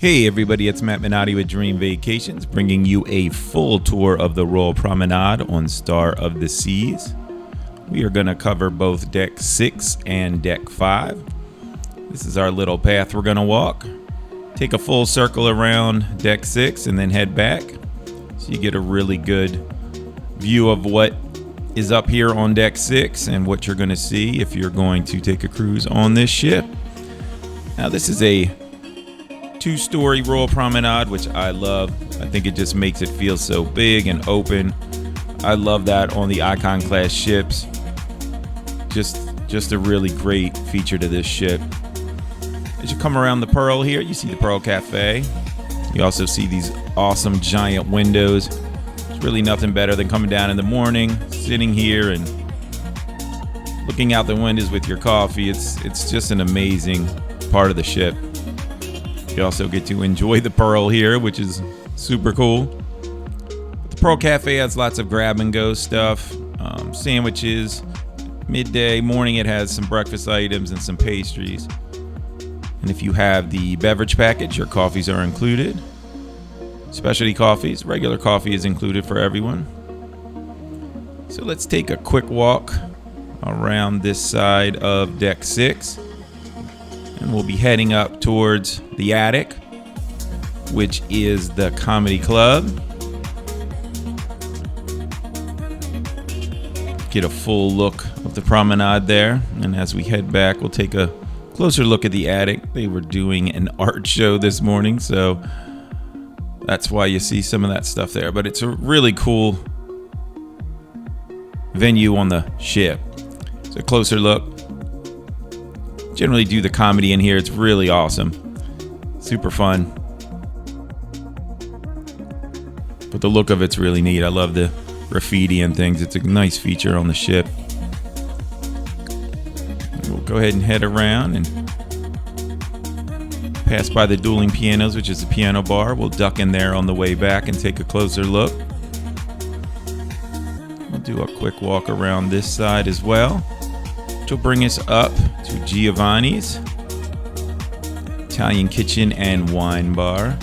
Hey everybody, it's Matt Minotti with Dream Vacations, bringing you a full tour of the Royal Promenade on Star of the Seas. We are going to cover both Deck 6 and Deck 5. This is our little path we're going to walk. Take a full circle around Deck 6 and then head back, so you get a really good view of what is up here on Deck 6 and what you're going to see if you're going to take a cruise on this ship. Now this is a two-story Royal Promenade, which I love. I think it just makes it feel so big and open. I love that on the Icon class ships. Just a really great feature to this ship. As you come around the Pearl here, you see the Pearl Cafe. You also see these awesome giant windows. It's really nothing better than coming down in the morning, sitting here and looking out the windows with your coffee. It's just an amazing part of the ship. You also get to enjoy the Pearl here, which is super cool. The Pearl Cafe has lots of grab-and-go stuff, sandwiches. Midday, morning, it has some breakfast items and some pastries. And if you have the beverage package, your coffees are included. Specialty coffees, regular coffee is included for everyone. So let's take a quick walk around this side of Deck 6. And we'll be heading up towards the attic, which is the comedy club. Get a full look of the promenade there. And as we head back, we'll take a closer look at the attic. They were doing an art show this morning, so that's why you see some of that stuff there. But it's a really cool venue on the ship. It's a closer look. Generally do the comedy in here. It's really awesome. Super fun. But the look of it's really neat. I love the graffiti and things. It's a nice feature on the ship. And we'll go ahead and head around and pass by the dueling pianos, which is the piano bar. We'll duck in there on the way back and take a closer look. We'll do a quick walk around this side as well, which will bring us up to Giovanni's Italian Kitchen and Wine Bar.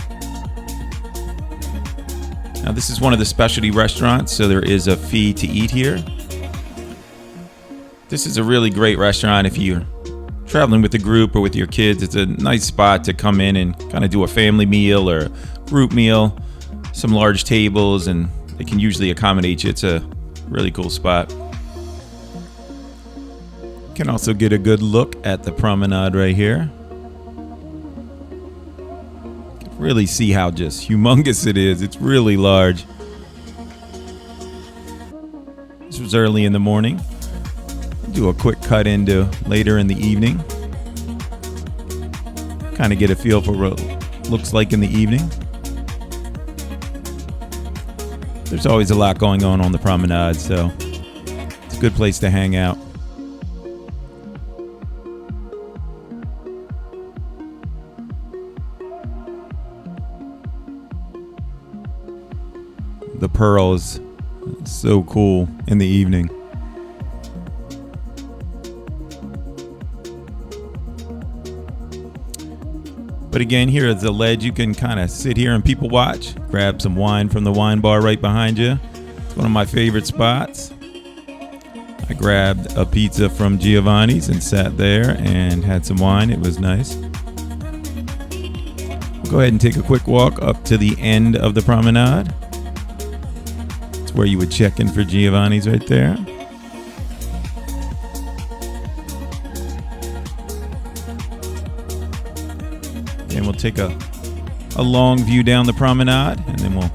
Now this is one of the specialty restaurants, so there is a fee to eat here. This is a really great restaurant if you're traveling with a group or with your kids. It's a nice spot to come in and kind of do a family meal or a group meal. Some large tables, and they can usually accommodate you. It's a really cool spot. You can also get a good look at the promenade right here. You can really see how just humongous it is. It's really large. This was early in the morning. I'll do a quick cut into later in the evening. Kind of get a feel for what it looks like in the evening. There's always a lot going on the promenade, so it's a good place to hang out. The Pearl is so cool in the evening. But again, here is the ledge. You can kind of sit here and people watch. Grab some wine from the wine bar right behind you. It's one of my favorite spots. I grabbed a pizza from Giovanni's and sat there and had some wine. It was nice. We'll go ahead and take a quick walk up to the end of the promenade. It's where you would check in for Giovanni's right there. And we'll take a long view down the promenade, and then we'll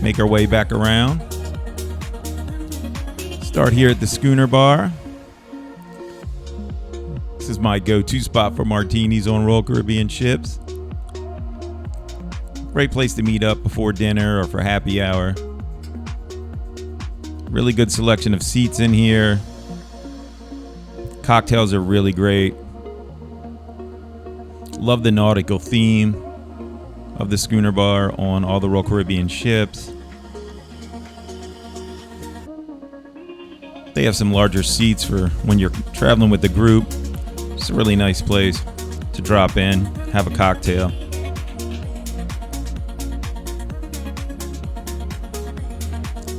make our way back around. Start here at the Schooner Bar. This is my go-to spot for martinis on Royal Caribbean ships. Great place to meet up before dinner or for happy hour. Really good selection of seats in here. Cocktails are really great. Love the nautical theme of the Schooner Bar on all the Royal Caribbean ships. They have some larger seats for when you're traveling with the group. It's a really nice place to drop in, have a cocktail.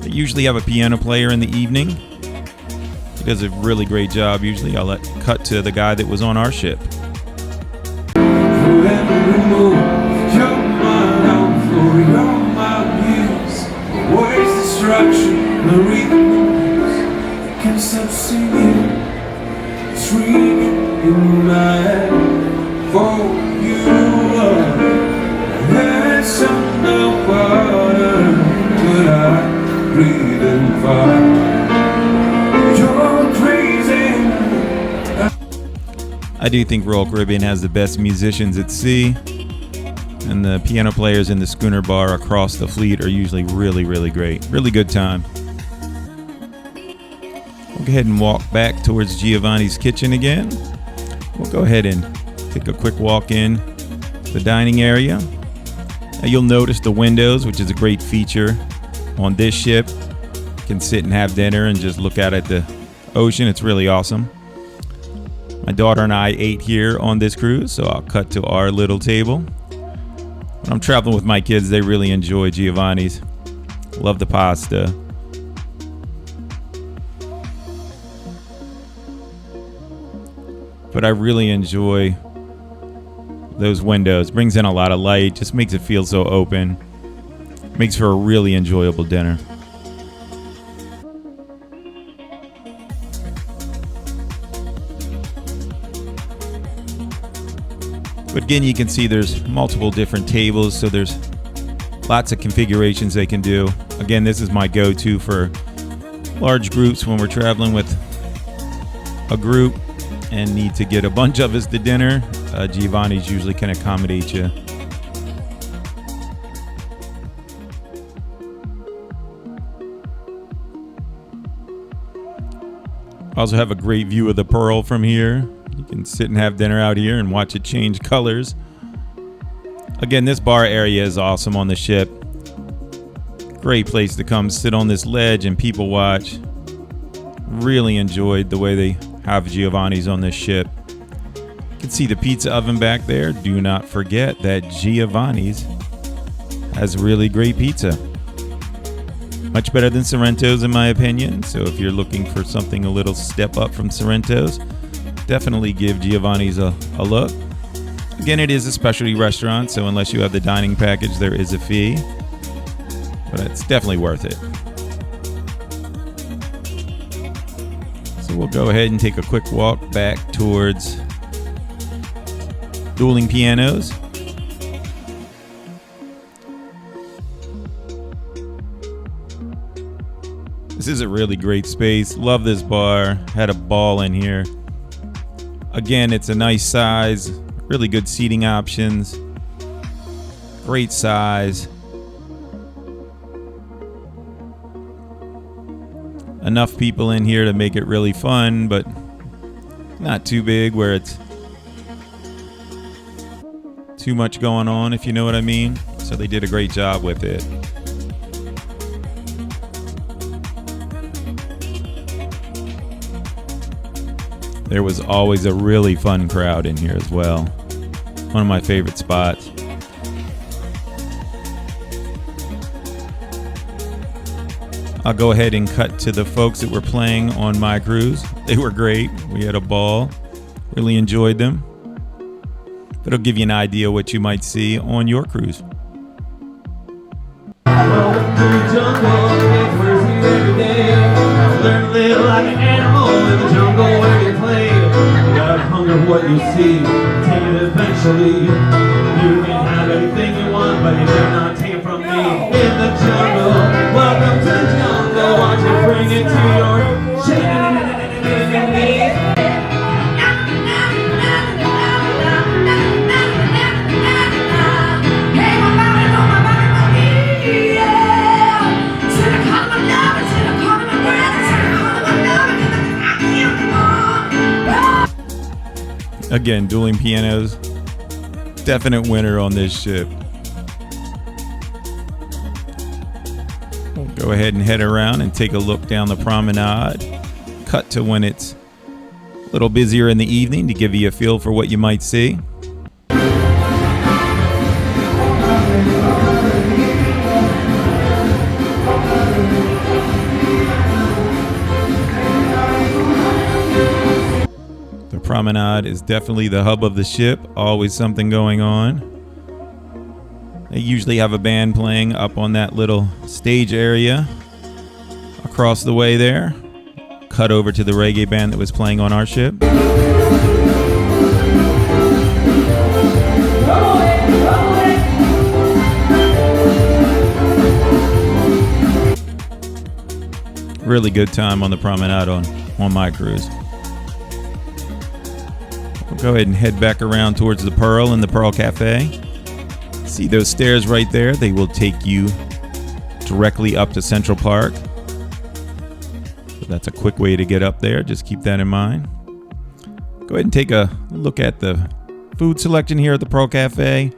They usually have a piano player in the evening. He does a really great job usually. I'll cut to the guy that was on our ship. Can't stop singing, it's ringing in my head. For you are that's underwater, but I breathe in fire. You're crazy. I do think Royal Caribbean has the best musicians at sea, and the piano players in the schooner bar across the fleet are usually really, really great. Really good time. We'll go ahead and walk back towards Giovanni's kitchen again. We'll go ahead and take a quick walk in the dining area. Now you'll notice the windows, which is a great feature on this ship. You can sit and have dinner and just look out at the ocean. It's really awesome. My daughter and I ate here on this cruise, so I'll cut to our little table. When I'm traveling with my kids, they really enjoy Giovanni's. Love the pasta. But I really enjoy those windows. Brings in a lot of light, just makes it feel so open. Makes for a really enjoyable dinner. But again, you can see there's multiple different tables, so there's lots of configurations they can do. Again, this is my go-to for large groups when we're traveling with a group and need to get a bunch of us to dinner. Giovanni's usually can accommodate you. Also have a great view of the Pearl from here. You can sit and have dinner out here and watch it change colors. Again, this bar area is awesome on the ship. Great place to come sit on this ledge and people watch. Really enjoyed the way they have Giovanni's on this ship. You can see the pizza oven back there. Do not forget that Giovanni's has really great pizza. Much better than Sorrento's in my opinion. So if you're looking for something a little step up from Sorrento's, definitely give Giovanni's a look. Again, it is a specialty restaurant, so unless you have the dining package, there is a fee. But it's definitely worth it. So we'll go ahead and take a quick walk back towards Dueling Pianos. This is a really great space. Love this bar. Had a ball in here. Again, it's a nice size. Really good seating options. Great size. Enough people in here to make it really fun, but not too big where it's too much going on, if you know what I mean. So they did a great job with it. There was always a really fun crowd in here as well. One of my favorite spots. I'll go ahead and cut to the folks that were playing on my cruise. They were great. We had a ball. Really enjoyed them. But it'll give you an idea what you might see on your cruise. Welcome to the jungle, it's where's you every day. Learn to live like an animal in the jungle where you play. You gotta hunger what you see, take it eventually. You can have anything you want, but you dare not take it from me. In the jungle, welcome to the jungle. Watch it bring it to your shade. Again, Dueling Pianos, definite winner on this ship. We'll go ahead and head around and take a look down the promenade. Cut to when it's a little busier in the evening to give you a feel for what you might see. Promenade is definitely the hub of the ship. Always something going on. They usually have a band playing up on that little stage area across the way there. Cut over to the reggae band that was playing on our ship. Really good time on the Promenade on my cruise. We'll go ahead and head back around towards the Pearl and the Pearl Cafe. See those stairs right there? They will take you directly up to Central Park. So that's a quick way to get up there. Just keep that in mind. Go ahead and take a look at the food selection here at the Pearl Cafe.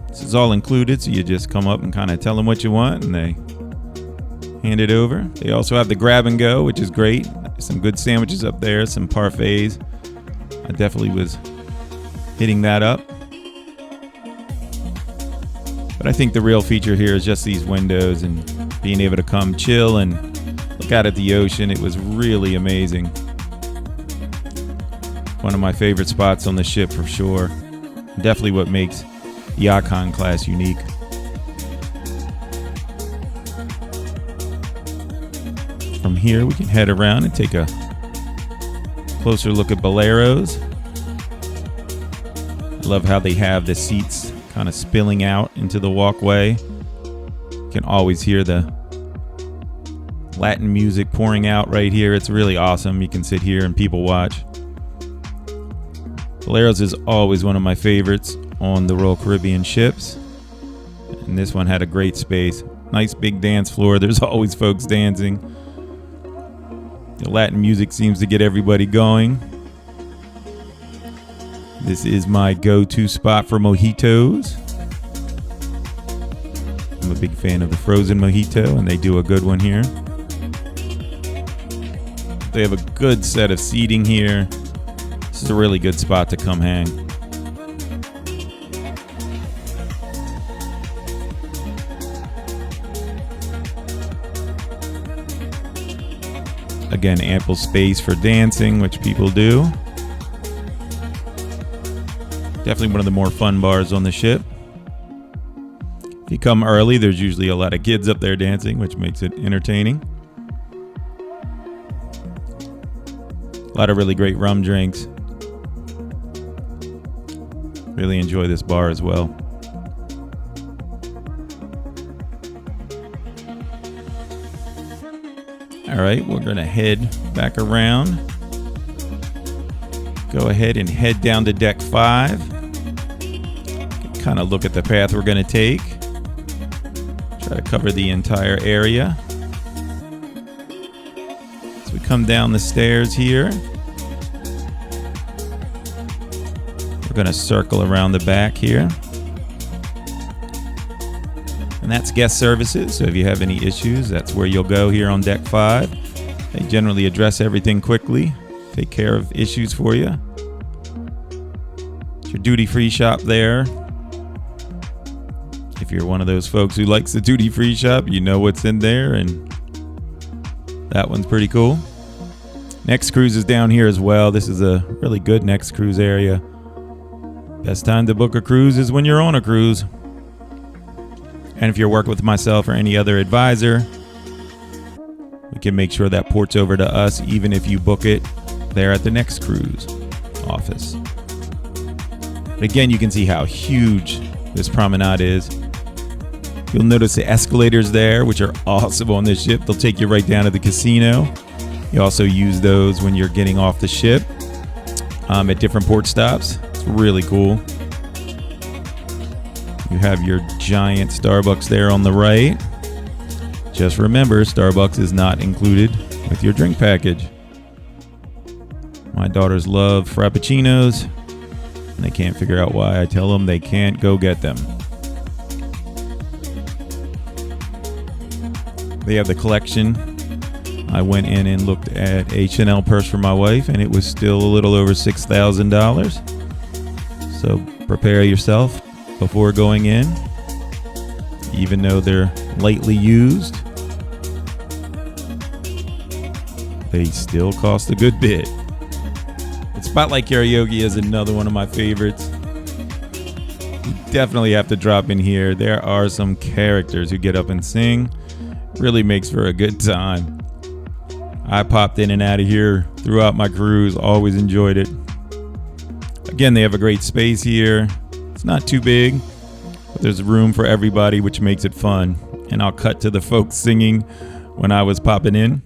This is all included, so you just come up and kind of tell them what you want, and they hand it over. They also have the grab and go, which is great. Some good sandwiches up there, some parfaits. I definitely was hitting that up. But I think the real feature here is just these windows and being able to come chill and look out at the ocean. It was really amazing. One of my favorite spots on the ship for sure. Definitely what makes the Icon class unique. From here, we can head around and take a closer look at Boleros. I love how they have the seats kind of spilling out into the walkway. You can always hear the Latin music pouring out right here. It's really awesome. You can sit here and people watch. Boleros is always one of my favorites on the Royal Caribbean ships. And this one had a great space. Nice big dance floor. There's always folks dancing. The Latin music seems to get everybody going. This is my go-to spot for mojitos. I'm a big fan of the frozen mojito, and they do a good one here. They have a good set of seating here. This is a really good spot to come hang. Again, ample space for dancing, which people do. Definitely one of the more fun bars on the ship. If you come early, there's usually a lot of kids up there dancing, which makes it entertaining. A lot of really great rum drinks. Really enjoy this bar as well. All right, we're gonna head back around. Go ahead and head down to deck 5. Kind of look at the path we're gonna take. Try to cover the entire area. As we come down the stairs here, we're gonna circle around the back here. And that's guest services, so if you have any issues, that's where you'll go here on deck 5. They generally address everything quickly, take care of issues for you. It's your duty-free shop there. If you're one of those folks who likes the duty-free shop, you know what's in there, and that one's pretty cool. Next cruise is down here as well. This is a really good next cruise area. Best time to book a cruise is when you're on a cruise. And if you're working with myself or any other advisor, we can make sure that ports over to us even if you book it there at the next cruise office. But again, you can see how huge this promenade is. You'll notice the escalators there, which are awesome on this ship. They'll take you right down to the casino. You also use those when you're getting off the ship at different port stops. It's really cool. You have your giant Starbucks there on the right. Just remember, Starbucks is not included with your drink package. My daughters love Frappuccinos, and they can't figure out why. I tell them they can't go get them. They have the collection. I went in and looked at a Chanel purse for my wife, and it was still a little over $6,000. So prepare yourself before going in, even though they're lightly used, they still cost a good bit. Spotlight karaoke is another one of my favorites. You definitely have to drop in here. There are some characters who get up and sing. Really makes for a good time. I popped in and out of here throughout my cruise. Always enjoyed it. Again, they have a great space here. It's not too big, but there's room for everybody, which makes it fun. And I'll cut to the folks singing when I was popping in.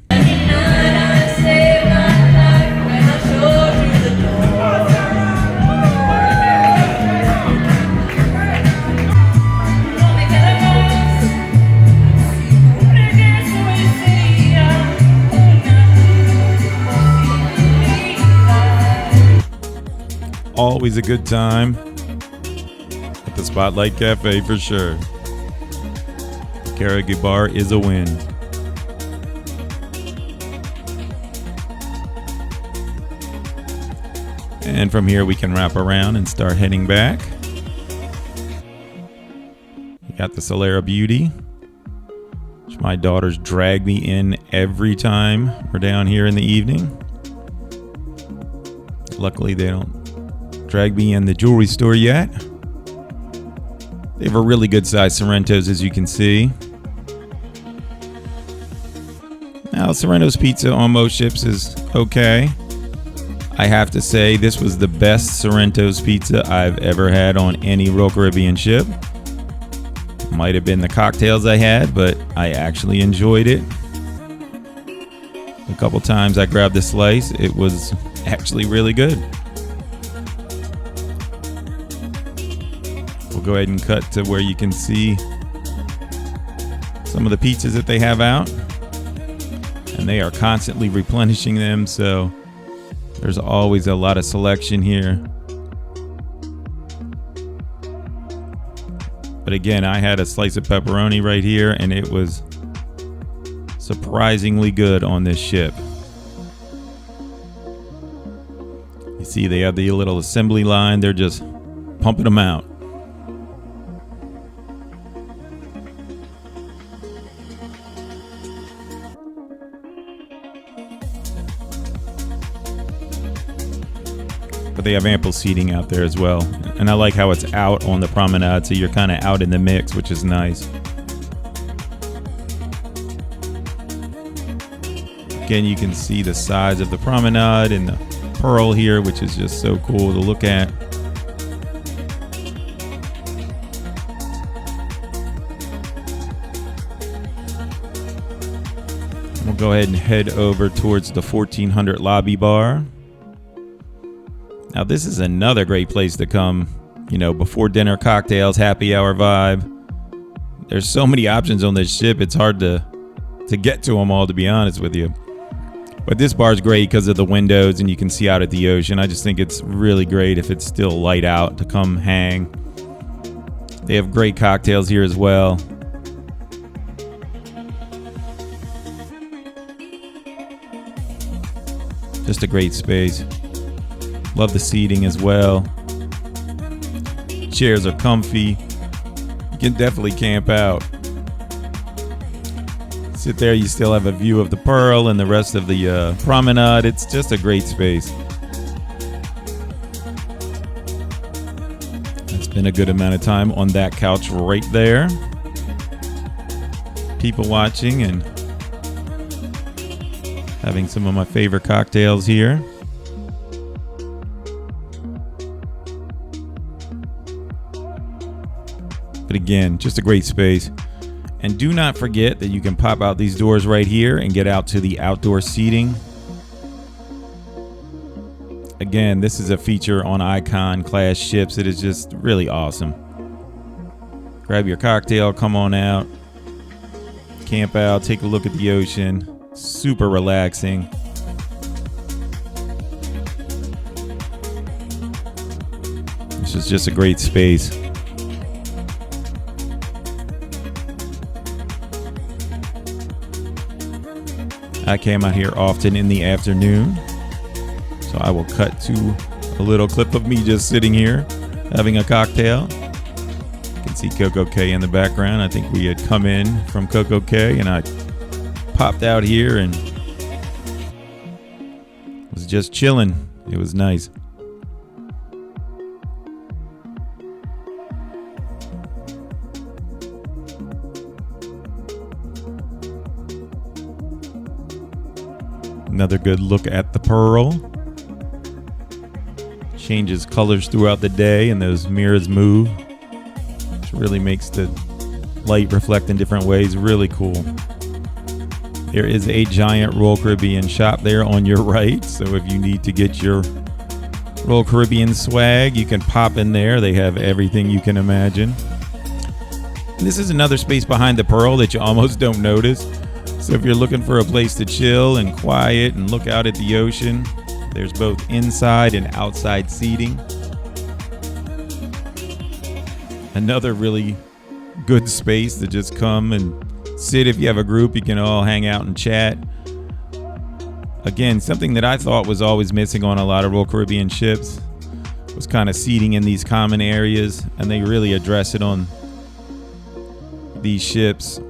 Always a good time at the Spotlight Cafe for sure. The karaoke bar is a win. And from here we can wrap around and start heading back. We got the Solera Beauty, which my daughters drag me in every time we're down here in the evening. Luckily they don't drag me in the jewelry store yet. They have a really good size Sorrento's, as you can see. Now, Sorrento's pizza on most ships is okay. I have to say, this was the best Sorrento's pizza I've ever had on any Royal Caribbean ship. Might have been the cocktails I had, but I actually enjoyed it. A couple times I grabbed a slice. It was actually really good. We'll go ahead and cut to where you can see some of the pizzas that they have out. And they are constantly replenishing them, so there's always a lot of selection here. But again, I had a slice of pepperoni right here, and it was surprisingly good on this ship. You see they have the little assembly line. They're just pumping them out. But they have ample seating out there as well. And I like how it's out on the promenade, so you're kind of out in the mix, which is nice. Again, you can see the size of the promenade and the pearl here, which is just so cool to look at. We'll go ahead and head over towards the 1400 lobby bar. Now, this is another great place to come, you know, before dinner cocktails, happy hour vibe. There's so many options on this ship, it's hard to get to them all, to be honest with you. But this bar is great because of the windows and you can see out at the ocean. I just think it's really great if it's still light out to come hang. They have great cocktails here as well. Just a great space. Love the seating as well. Chairs are comfy. You can definitely camp out. Sit there, you still have a view of the Pearl and the rest of the promenade. It's just a great space. It's been a good amount of time on that couch right there. People watching and having some of my favorite cocktails here. But again, just a great space. And do not forget that you can pop out these doors right here and get out to the outdoor seating. Again, this is a feature on Icon class ships. It is just really awesome. Grab your cocktail, come on out, camp out, take a look at the ocean. Super relaxing. This is just a great space. I came out here often in the afternoon, so I will cut to a little clip of me just sitting here having a cocktail. You can see Coco Cay in the background. I think we had come in from Coco Cay and I popped out here and was just chilling It was nice. Another good look at the Pearl. Changes colors throughout the day and those mirrors move, which really makes the light reflect in different ways. Really cool. There is a giant Royal Caribbean shop there on your right, so if you need to get your Royal Caribbean swag, you can pop in there. They have everything you can imagine. And this is another space behind the Pearl that you almost don't notice. So if you're looking for a place to chill and quiet and look out at the ocean, there's both inside and outside seating. Another really good space to just come and sit. If you have a group, you can all hang out and chat. Again, something that I thought was always missing on a lot of Royal Caribbean ships was kind of seating in these common areas, and they really address it on these ships.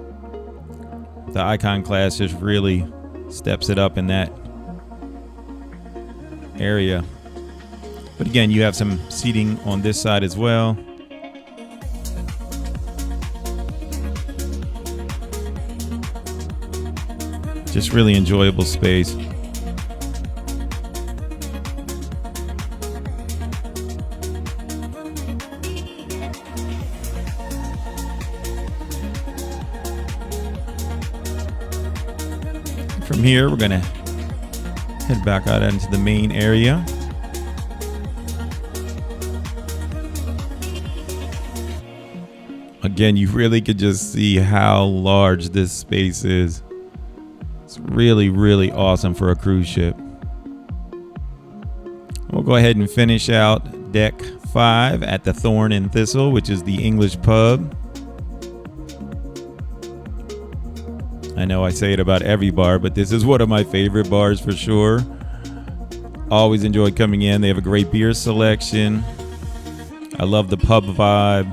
The Icon class just really steps it up in that area. But again, you have some seating on this side as well. Just really enjoyable space. From here, we're gonna head back out into the main area. Again, you really could just see how large this space is. It's really, really awesome for a cruise ship. We'll go ahead and finish out deck 5 at the Thorn and Thistle, which is the English pub. I know I say it about every bar, but this is one of my favorite bars for sure. Always enjoyed coming in. They have a great beer selection. I love the pub vibe.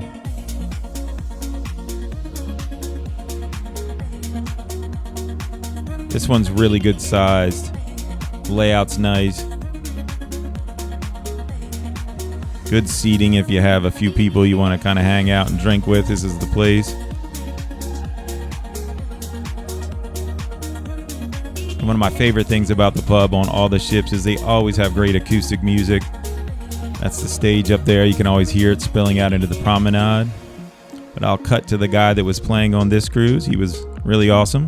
This one's really good sized. Layout's nice. Good seating if you have a few people you want to kind of hang out and drink with. This is the place. And one of my favorite things about the pub on all the ships is they always have great acoustic music. That's the stage up there. You can always hear it spilling out into the promenade. But I'll cut to the guy that was playing on this cruise. He was really awesome.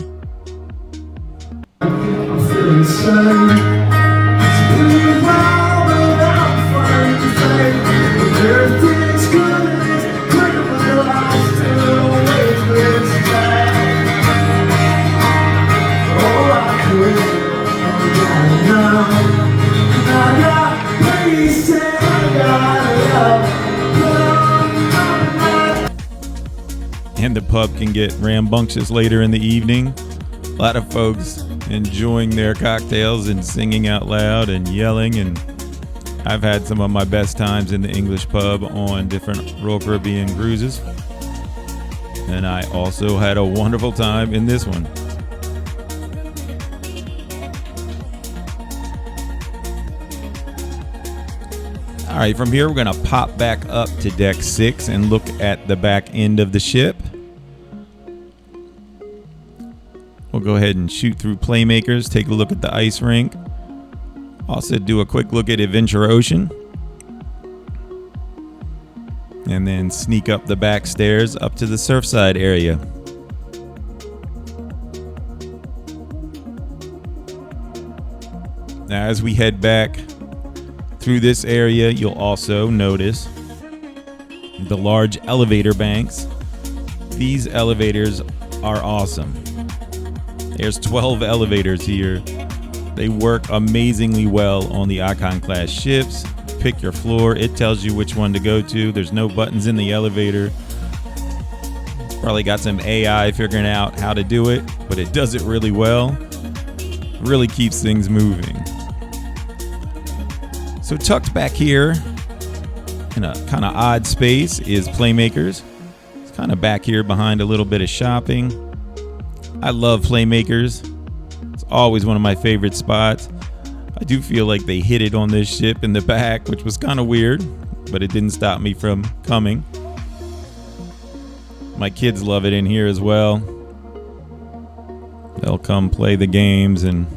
And the pub can get rambunctious later in the evening. A lot of folks enjoying their cocktails and singing out loud and yelling. And I've had some of my best times in the English pub on different Royal Caribbean cruises. And I also had a wonderful time in this one. All right, from here, we're going to pop back up to deck 6 and look at the back end of the ship. We'll go ahead and shoot through Playmakers, take a look at the ice rink. Also do a quick look at Adventure Ocean. And then sneak up the back stairs up to the Surfside area. Now, as we head back through this area, you'll also notice the large elevator banks. These elevators are awesome. There's 12 elevators here. They work amazingly well on the Icon class ships. Pick your floor. It tells you which one to go to. There's no buttons in the elevator. It's probably got some AI figuring out how to do it, but it does it really well. Really keeps things moving. So tucked back here in a kind of odd space is Playmakers. It's kind of back here behind a little bit of shopping. I love Playmakers. It's always one of my favorite spots. I do feel like they hid it on this ship in the back, which was kind of weird, but it didn't stop me from coming. My kids love it in here as well. They'll come play the games, and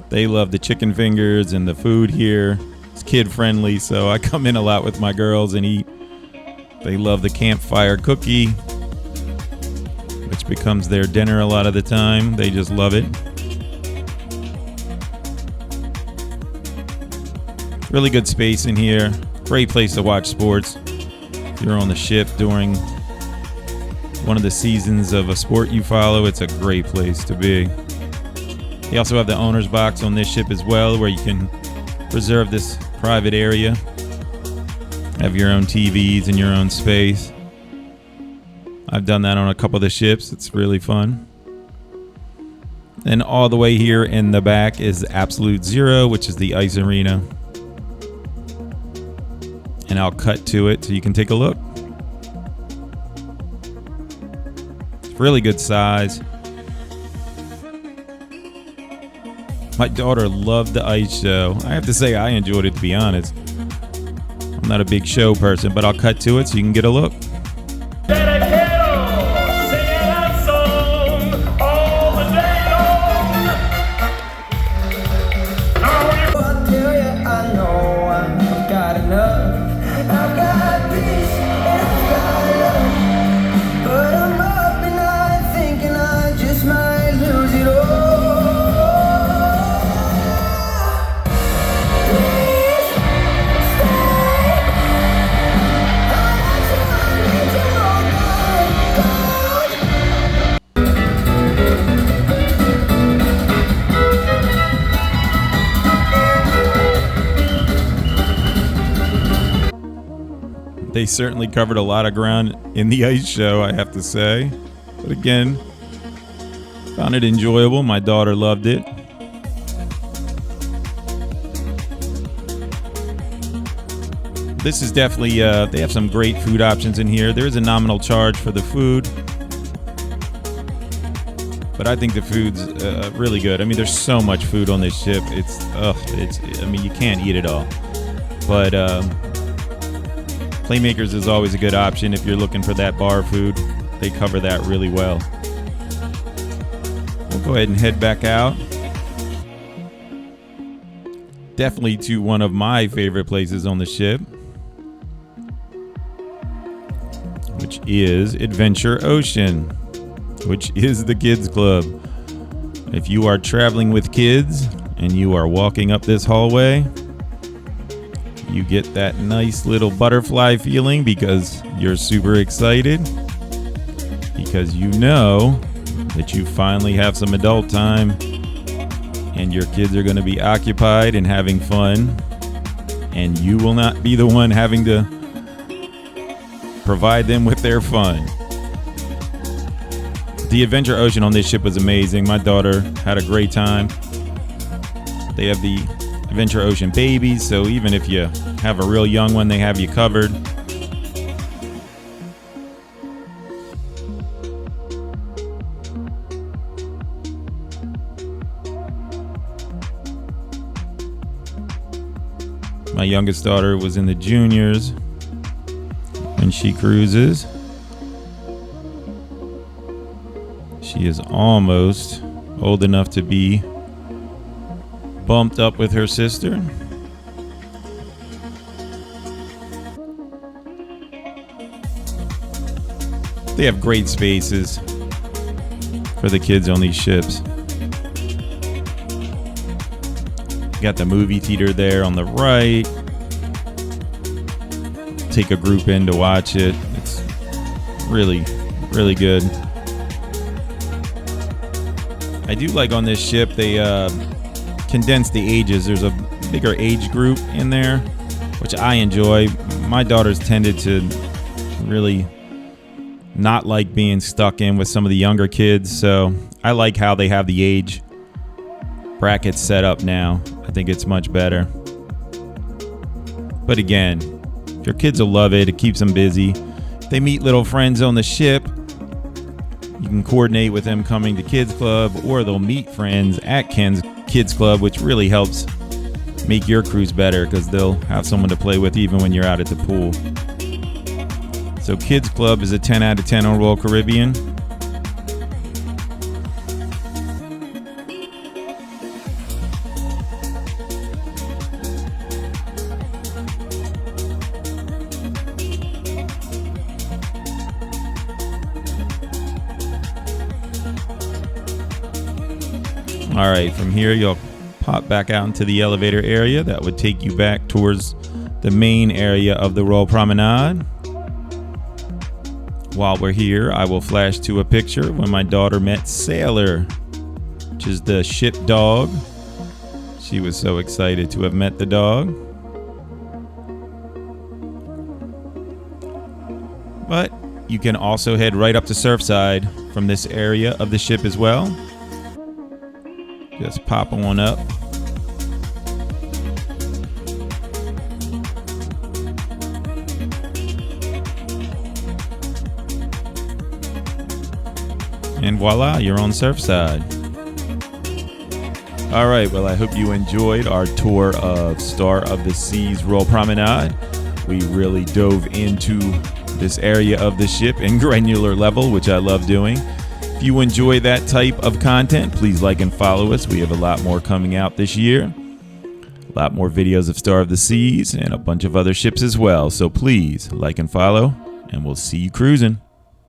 they love the chicken fingers and the food here. It's kid friendly, so I come in a lot with my girls and eat. They love the campfire cookie, which becomes their dinner a lot of the time. They just love it. Really good space in here. Great place to watch sports. If you're on the ship during one of the seasons of a sport you follow, it's a great place to be. They also have the owner's box on this ship as well, where you can reserve this private area. Have your own TVs and your own space. I've done that on a couple of the ships. It's really fun. And all the way here in the back is Absolute Zero, which is the ice arena. And I'll cut to it so you can take a look. It's really good size. My daughter loved the ice show. I have to say I enjoyed it, to be honest. I'm not a big show person, but I'll cut to it so you can get a look. They certainly covered a lot of ground in the ice show, I have to say. But again, found it enjoyable. My daughter loved it. This is definitely, they have some great food options in here. There is a nominal charge for the food, but I think the food's really good. I mean, there's so much food on this ship. I mean, you can't eat it all. But Playmakers is always a good option if you're looking for that bar food. They cover that really well. We'll go ahead and head back out. Definitely to one of my favorite places on the ship, which is Adventure Ocean, which is the kids club. If you are traveling with kids and you are walking up this hallway, you get that nice little butterfly feeling because you're super excited, because you know that you finally have some adult time and your kids are going to be occupied and having fun, and you will not be the one having to provide them with their fun. The Adventure Ocean on this ship was amazing. My daughter had a great time. They have the Adventure Ocean babies, so even if you have a real young one, they have you covered. My youngest daughter was in the juniors when she cruises. She is almost old enough to be bumped up with her sister. They have great spaces for the kids on these ships. Got the movie theater there on the right. Take a group in to watch it. It's really, really good. I do like on this ship, they condense the ages. There's a bigger age group in there, which I enjoy. My daughters tended to really not like being stuck in with some of the younger kids, so I like how they have the age brackets set up now. I think it's much better. But again, your kids will love it. It keeps them busy. They meet little friends on the ship. You can coordinate with them coming to Kids Club, or they'll meet friends at Kids Kids Club, which really helps make your cruise better because they'll have someone to play with even when you're out at the pool. So Kids Club is a 10 out of 10 on Royal Caribbean. All right, from here you'll pop back out into the elevator area. That would take you back towards the main area of the Royal Promenade. While we're here, I will flash to a picture when my daughter met Sailor, which is the ship dog. She was so excited to have met the dog. But you can also head right up to Surfside from this area of the ship as well. Just pop on up. And voila, you're on Surfside. All right, well, I hope you enjoyed our tour of Star of the Seas Royal Promenade. We really dove into this area of the ship in granular level, which I love doing. If you enjoy that type of content, please like and follow us. We have a lot more coming out this year. A lot more videos of Star of the Seas and a bunch of other ships as well. So please like and follow, and we'll see you cruising.